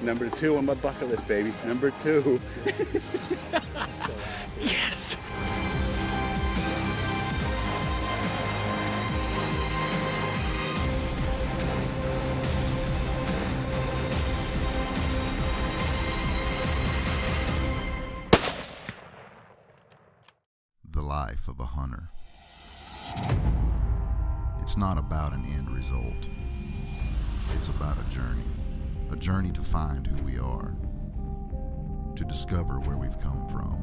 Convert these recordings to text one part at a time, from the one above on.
Number 2 on my bucket list, baby. Number 2. Yes! The life of a hunter. It's not about an end result. It's about a journey to find who we are, to discover where we've come from.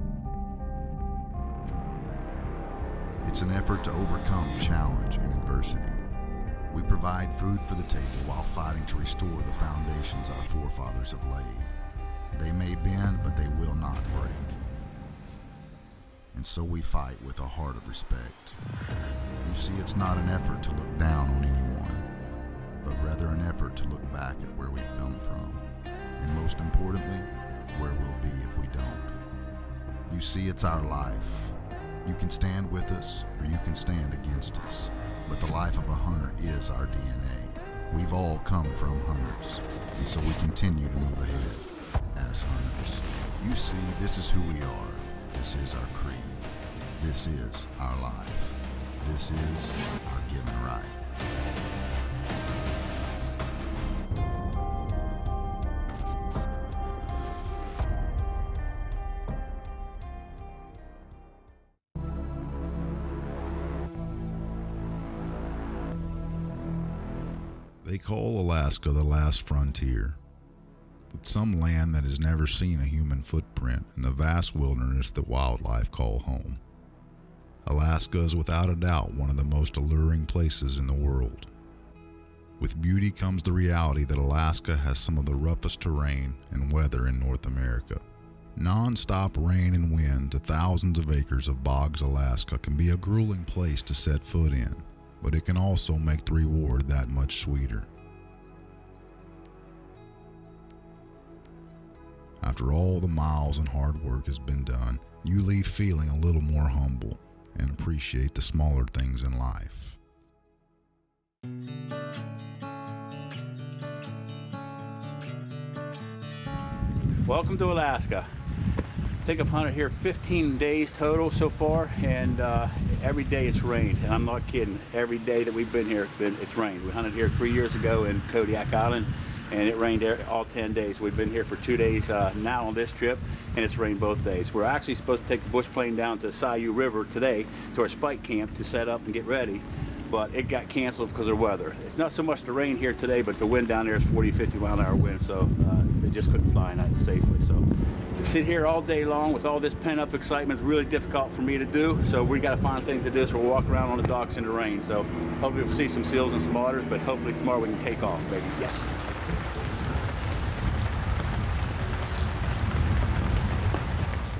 It's an effort to overcome challenge and adversity. We provide food for the table while fighting to restore the foundations our forefathers have laid. They may bend, but they will not break. And so we fight with a heart of respect. You see, it's not an effort to look down on anyone, but rather an effort to look back at where we've come from, and most importantly, where we'll be if we don't. You see, it's our life. You can stand with us, or you can stand against us, but the life of a hunter is our DNA. We've all come from hunters, and so we continue to move ahead as hunters. You see, this is who we are. This is our creed. This is our life. This is our given right. They call Alaska the last frontier. It's some land that has never seen a human footprint in the vast wilderness that wildlife call home. Alaska is without a doubt one of the most alluring places in the world. With beauty comes the reality that Alaska has some of the roughest terrain and weather in North America. Non-stop rain and wind to thousands of acres of bogs Alaska can be a grueling place to set foot in, but it can also make the reward that much sweeter. After all the miles and hard work has been done, you leave feeling a little more humble and appreciate the smaller things in life. Welcome to Alaska. I think I've hunted here 15 days total so far, and every day it's rained, and I'm not kidding. Every day that we've been here, it's rained. We hunted here 3 years ago in Kodiak Island, and it rained all 10 days. We've been here for 2 days now on this trip, and it's rained both days. We're actually supposed to take the bush plane down to the Sayou River today to our spike camp to set up and get ready, but it got canceled because of weather. It's not so much the rain here today, but the wind down there is 40, 50 mile an hour wind, so they just couldn't fly night safely. So to sit here all day long with all this pent-up excitement is really difficult for me to do, so we got to find things to do, so we'll walk around on the docks in the rain. So hopefully we'll see some seals and some otters, but hopefully tomorrow we can take off, baby. Yes!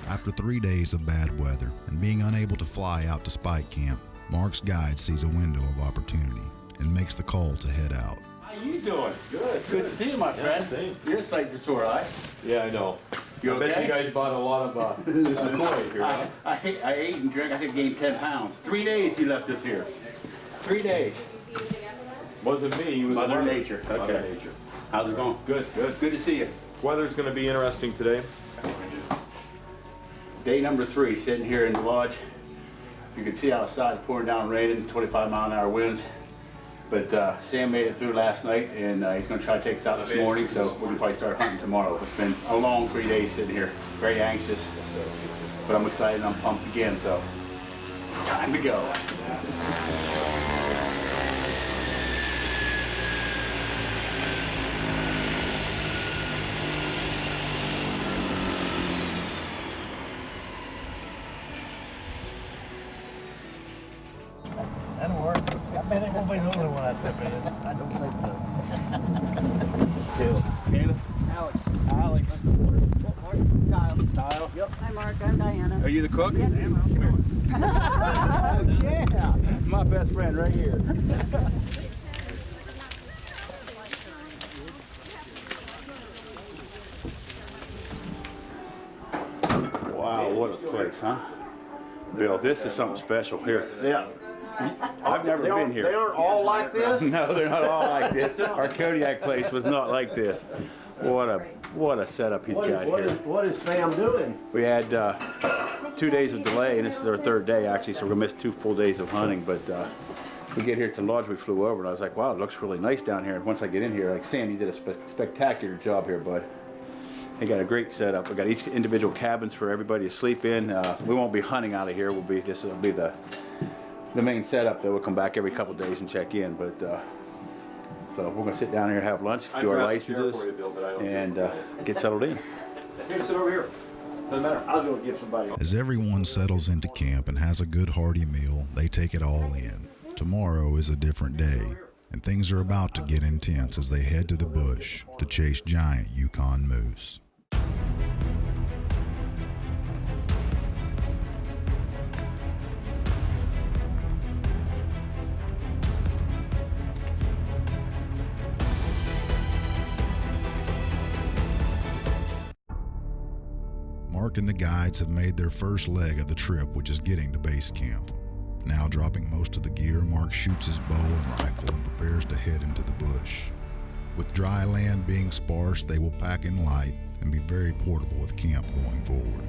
After 3 days of bad weather and being unable to fly out to spike camp, Mark's guide sees a window of opportunity and makes the call to head out. How you doing? Good. Good to see you, my friend. Same. You're a sight for sore eyes. Yeah, I know. You I bet okay? you guys bought a lot of koi here, huh? I ate and drank. I think I gained 10 pounds. 3 days you left us here. 3 days. Wasn't me, it was Mother Nature. Okay. Mother Nature. How's it going? Good, good. Good to see you. Weather's going to be interesting today. Day number 3, sitting here in the lodge. You can see outside pouring down rain and 25 mile an hour winds. But Sam made it through last night, and he's going to try to take us out this morning, so we're going to probably start hunting tomorrow. It's been a long 3 days sitting here. Very anxious, but I'm excited and I'm pumped again, so time to go. That'll work. I bet it won't be the only one I step in. I don't think so. Caleb? Alex. Alex. Mark. Kyle. Kyle? Yep. Hi, Mark. I'm Diana. Are you the cook? Yes. Yeah, my best friend right here. Wow, what a place, huh? Bill, this is something special here. Yeah. I've never been here. They aren't all like this? No, they're not all like this. Our Kodiak place was not like this. What a setup he's got here. What is Sam doing? We had 2 days of delay, and this is our third day actually, so we're gonna miss 2 full days of hunting. But we get here to the lodge, we flew over, and I was like, wow, it looks really nice down here. And once I get in here, like, Sam, you did a spectacular job here, bud. They got a great setup. We got each individual cabins for everybody to sleep in. We won't be hunting out of here. This will be the main setup. That we'll come back every couple days and check in. But so we're gonna sit down here, have lunch, do our licenses, and get settled in. Here, sit over here. Doesn't matter. I was gonna give somebody. As everyone settles into camp and has a good hearty meal, they take it all in. Tomorrow is a different day, and things are about to get intense as they head to the bush to chase giant Yukon moose. Mark and the guides have made their first leg of the trip, which is getting to base camp. Now dropping most of the gear, Mark shoots his bow and rifle and prepares to head into the bush. With dry land being sparse, they will pack in light and be very portable with camp going forward.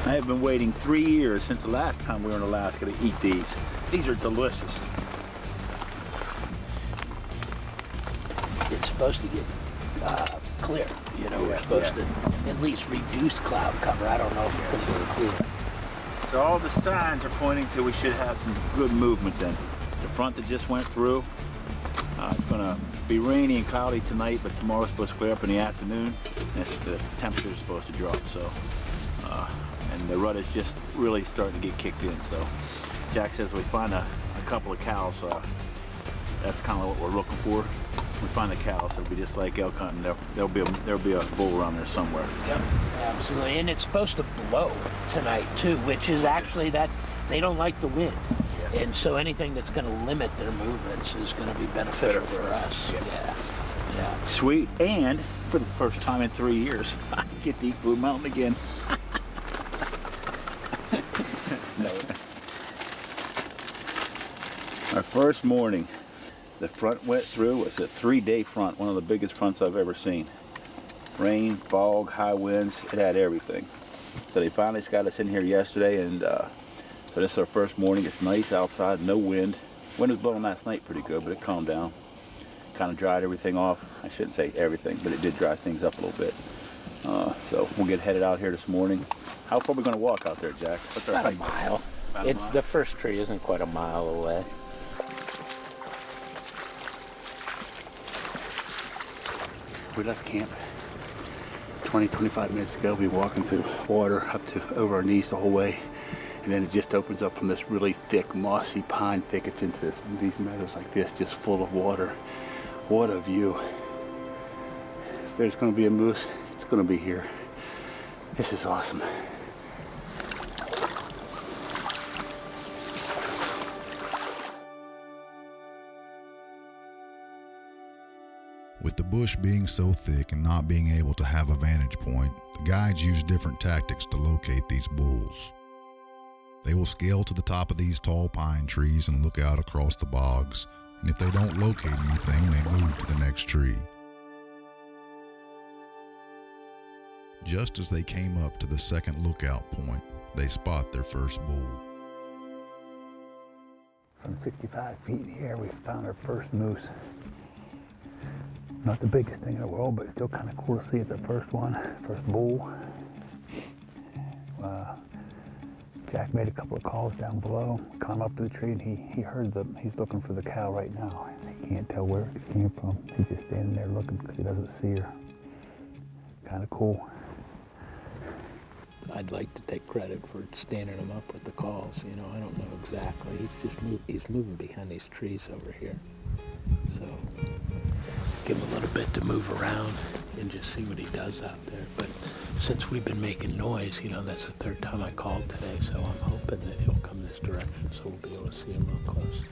I have been waiting 3 years since the last time we were in Alaska to eat these. These are delicious. It's supposed to get clear. You know, we're supposed to at least reduce cloud cover. I don't know if it's going to be clear. So all the signs are pointing to we should have some good movement then. The front that just went through, it's going to be rainy and cloudy tonight, but tomorrow's supposed to clear up in the afternoon. And the temperature is supposed to drop. So, and the rut is just really starting to get kicked in. So Jack says we find a couple of cows. That's kind of what we're looking for. We find the cows, it'll be just like elk hunting. There'll be a bull around there somewhere. Yep, absolutely. And it's supposed to blow tonight too, which is actually they don't like the wind. Yeah. And so anything that's going to limit their movements is going to be beneficial for us. Yeah. Sweet. And for the first time in 3 years, I get to eat Blue Mountain again. Our first morning, the front went through. It's a 3-day front, one of the biggest fronts I've ever seen. Rain, fog, high winds, it had everything. So they finally just got us in here yesterday, and so this is our first morning. It's nice outside, no wind. Wind was blowing last night pretty good, but it calmed down. Kind of dried everything off. I shouldn't say everything, but it did dry things up a little bit. So we'll get headed out here this morning. How far are we going to walk out there, Jack? What's our About a hike? mile. About a mile? The first tree isn't quite a mile away. We left camp 20-25 minutes ago. We were walking through water up to over our knees the whole way, and then it just opens up from this really thick mossy pine thickets into these meadows like this, just full of water. What a view. If there's going to be a moose, it's going to be here. This is awesome. With the bush being so thick and not being able to have a vantage point, the guides use different tactics to locate these bulls. They will scale to the top of these tall pine trees and look out across the bogs, and if they don't locate anything, they move to the next tree. Just as they came up to the second lookout point, they spot their first bull. From 65 feet in the air, we found our first moose. Not the biggest thing in the world, but still kind of cool to see it's the first one, first bull. Jack made a couple of calls down below, climbed up to the tree, and he heard he's looking for the cow right now. He can't tell where it came from. He's just standing there looking because he doesn't see her. Kind of cool. I'd like to take credit for standing him up with the calls. You know, I don't know exactly. He's moving behind these trees over here. So give him a little bit to move around and just see what he does out there. But since we've been making noise, you know, that's the third time I called today, so I'm hoping that he'll come this direction so we'll be able to see him real close.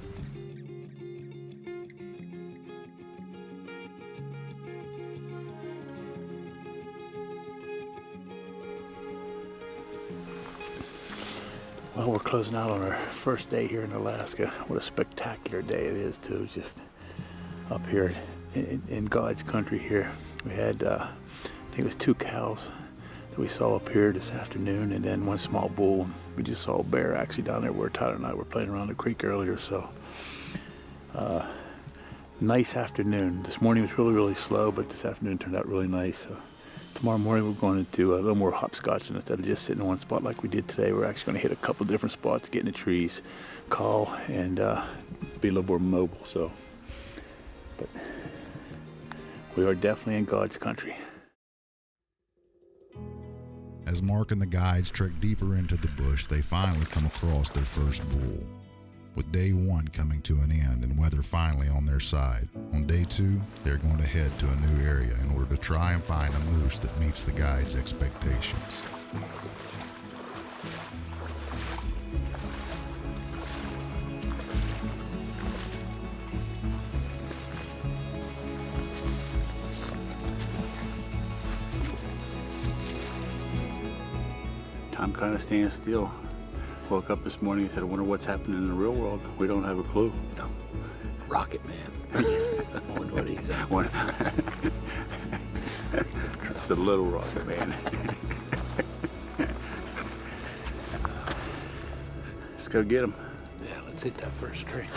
Well, we're closing out on our first day here in Alaska. What a spectacular day it is, too, just up here in God's country here. We had, I think it was 2 cows that we saw up here this afternoon, and then 1 small bull. We just saw a bear actually down there where Tyler and I were playing around the creek earlier, so nice afternoon. This morning was really, really slow, but this afternoon turned out really nice. So tomorrow morning we're going to do a little more hopscotch, and instead of just sitting in one spot like we did today, we're actually going to hit a couple different spots, get in the trees, call, and be a little more mobile. So, but we are definitely in God's country. As Mark and the guides trek deeper into the bush, they finally come across their first bull. With day 1 coming to an end and weather finally on their side, on day 2, they're going to head to a new area in order to try and find a moose that meets the guides' expectations. Time kind of stands still. Woke up this morning and said, I wonder what's happening in the real world. We don't have a clue. No. Rocket Man. I wonder what he's up to. It's the little Rocket Man. Let's go get him. Yeah, let's hit that first tree.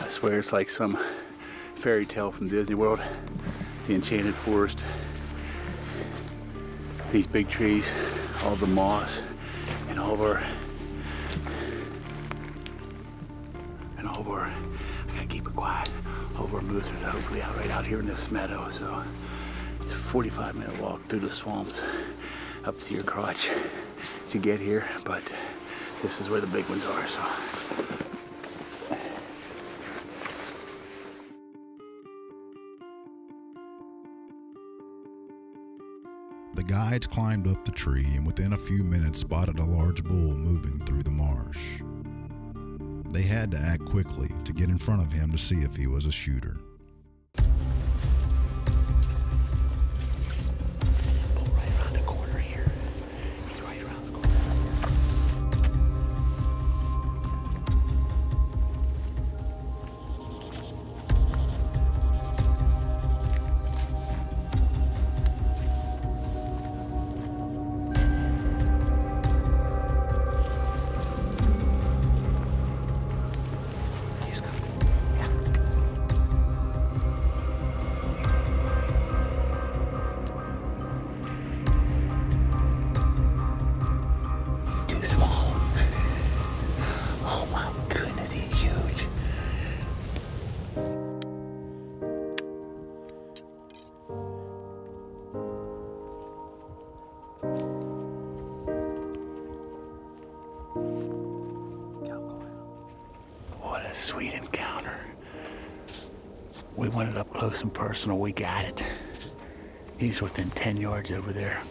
I swear it's like some fairy tale from Disney World. The Enchanted Forest. These big trees, all the moss, and all of our, I gotta keep it quiet, all of our moose are hopefully out right out here in this meadow. So it's a 45-minute walk through the swamps up to your crotch to get here, but this is where the big ones are, so. The guides climbed up the tree and within a few minutes spotted a large bull moving through the marsh. They had to act quickly to get in front of him to see if he was a shooter. Pull right around the corner here. He's right around the corner. He's coming. He's too small. Oh my goodness, he's huge. What a sweet encounter. We wanted up close and personal. We got it. He's within 10 yards over there.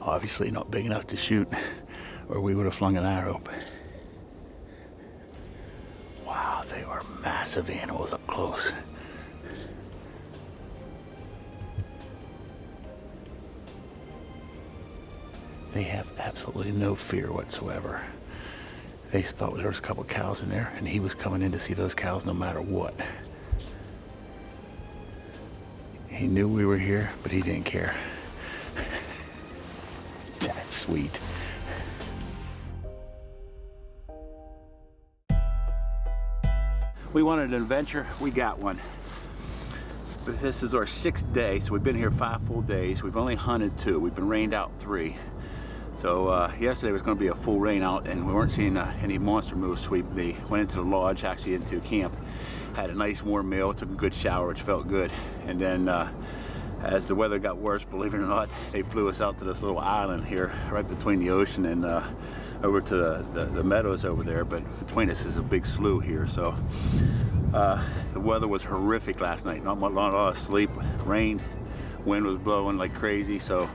Obviously not big enough to shoot, or we would have flung an arrow. Wow, they are massive animals up close. They have absolutely no fear whatsoever. They thought there was a couple cows in there, and he was coming in to see those cows no matter what. He knew we were here, but he didn't care. That's sweet. We wanted an adventure, we got one. But this is our 6th day, so we've been here 5 full days. We've only hunted 2, we've been rained out 3. So yesterday was going to be a full rain out, and we weren't seeing any monster moose. We went into the lodge, actually into camp, had a nice warm meal, took a good shower, which felt good, and then As the weather got worse, believe it or not, they flew us out to this little island here, right between the ocean and over to the meadows over there. But between us is a big slough here, so the weather was horrific last night. Not a lot of sleep, rained, wind was blowing like crazy. So,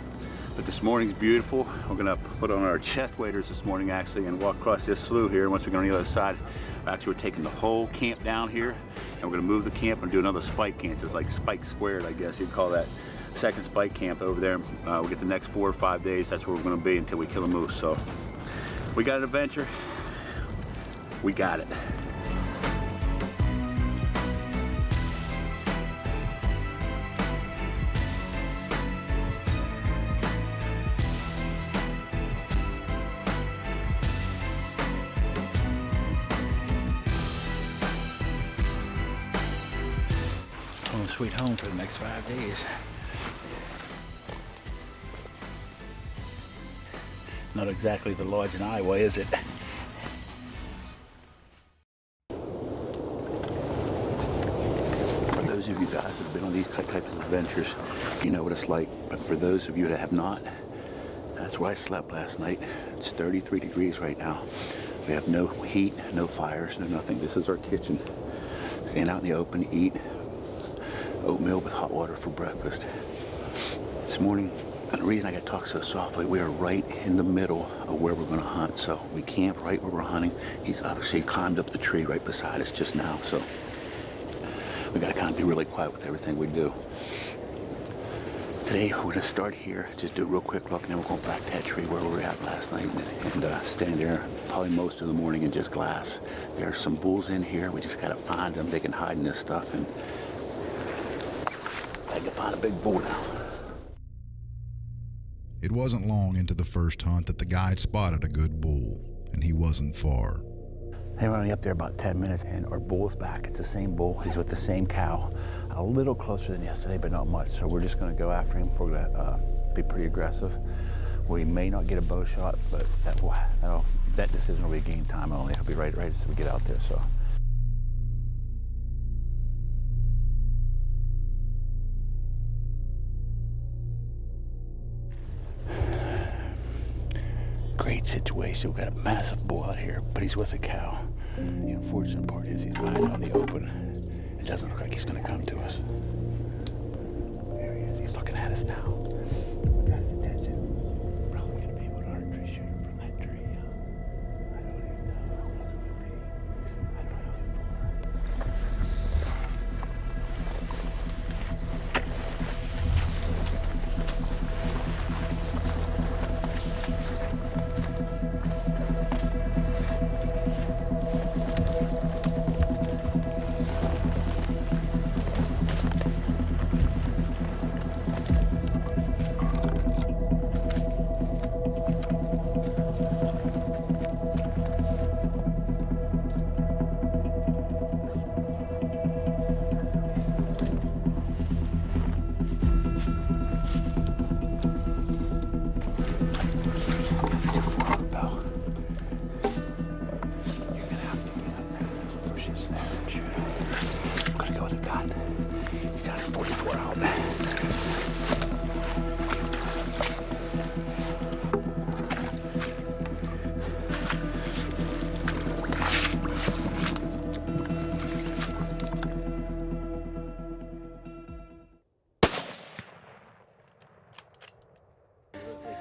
but this morning's beautiful. We're gonna put on our chest waders this morning actually and walk across this slough here. Once we get on the other side, actually we're taking the whole camp down here, and we're gonna move the camp and do another spike camp. It's like spike squared, I guess you'd call that. Second spike camp over there. We'll get the next 4 or 5 days. That's where we're gonna be until we kill a moose. So we got an adventure. We got it. Home sweet home for the next 5 days. Not exactly the lodge in Iowa, is it? For those of you guys that have been on these types of adventures, you know what it's like. But for those of you that have not, that's where I slept last night. It's 33 degrees right now. We have no heat, no fires, no nothing. This is our kitchen. Stand out in the open, eat oatmeal with hot water for breakfast. This morning, and the reason I got to talk so softly, we are right in the middle of where we're going to hunt. So we camp right where we're hunting. He's obviously climbed up the tree right beside us just now. So we got to kind of be really quiet with everything we do. Today, we're going to start here, just do a real quick look, and then we're going back to that tree where we were at last night and stand there probably most of the morning in just glass. There are some bulls in here. We just got to find them. They can hide in this stuff, and I can find a big bull now. It wasn't long into the first hunt that the guide spotted a good bull, and he wasn't far. They were only up there about 10 minutes, and our bull's back. It's the same bull. He's with the same cow. A little closer than yesterday, but not much. So we're just going to go after him. We're going to be pretty aggressive. We may not get a bow shot, but that decision will be game time only. It'll be right as we get out there. So. Great situation. We've got a massive bull out here, but he's with a cow. The unfortunate part is he's right out in the open. It doesn't look like he's going to come to us. There he is. He's looking at us now. We got his attention. Probably going to be able to archery shoot him from that tree. I don't even know how long it will be. I don't know.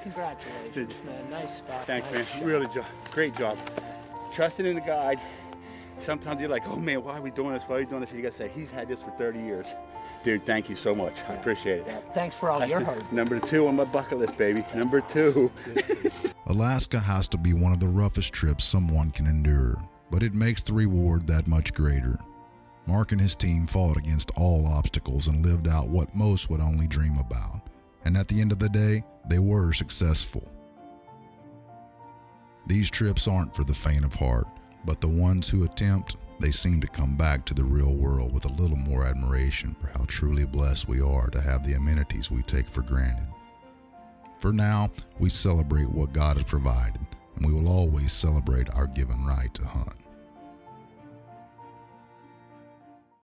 Congratulations, man. Nice spot. Thanks, nice man. shot. Really, great job. Trusting in the guide. Sometimes you're like, oh man, why are we doing this? Why are we doing this? And you gotta say, he's had this for 30 years. Dude, thank you so much. I appreciate it. Yeah, thanks for all your hard work. Number 2 on my bucket list, baby. Number 2. Alaska has to be one of the roughest trips someone can endure, but it makes the reward that much greater. Mark and his team fought against all obstacles and lived out what most would only dream about. And at the end of the day, they were successful. These trips aren't for the faint of heart, but the ones who attempt, they seem to come back to the real world with a little more admiration for how truly blessed we are to have the amenities we take for granted. For now, we celebrate what God has provided, and we will always celebrate our given right to hunt.